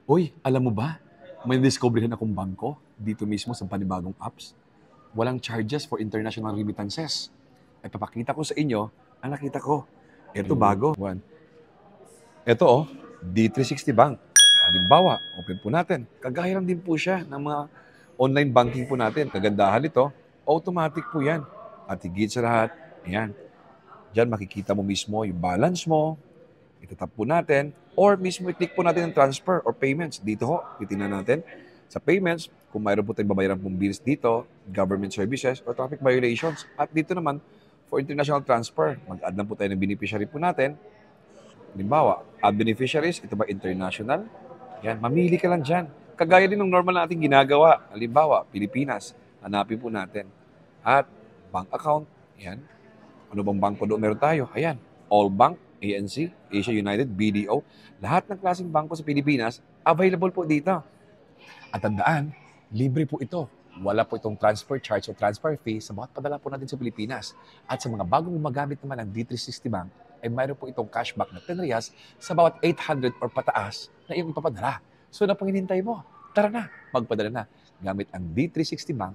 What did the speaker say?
Uy, alam mo ba? May discoveryhan akong bangko dito mismo sa panibagong apps. Walang charges for international remittances. Ay papakita ko sa inyo ang nakita ko. Ito bago. One. Ito D360 Bank. Halimbawa, open po natin. Kagaya lang din po siya ng mga online banking po natin. Kagandahan nito, automatic po yan. At higit sa lahat, ayan, diyan makikita mo mismo yung balance mo, itatap po natin, or mismo i-click po natin ang transfer or payments. Dito ho, titingnan natin sa payments, kung mayroon po tayong babayaran pong bills dito, government services, or traffic violations. At dito naman, for international transfer, mag-add lang po tayo ng beneficiary po natin. Halimbawa, add beneficiaries, ito ba international? Yan, mamili ka lang dyan. Kagaya din ng normal nating ginagawa. Halimbawa, Pilipinas, hanapin po natin. At bank account, yan, ano bang bangko doon meron tayo? Ayan, All Bank, ANC, Asia United, BDO. Lahat ng klaseng bangko sa Pilipinas, available po dito. At tandaan, libre po ito. Wala po itong transfer charge o transfer fee sa bawat padala po natin sa Pilipinas. At sa mga bagong gumagamit naman ng D360 Bank, ay mayroon po itong cashback na 10 reals sa bawat 800 or pataas na iyong ipapadala. So, na pang hinihintay mo? Tara na, magpadala na gamit ang D360 Bank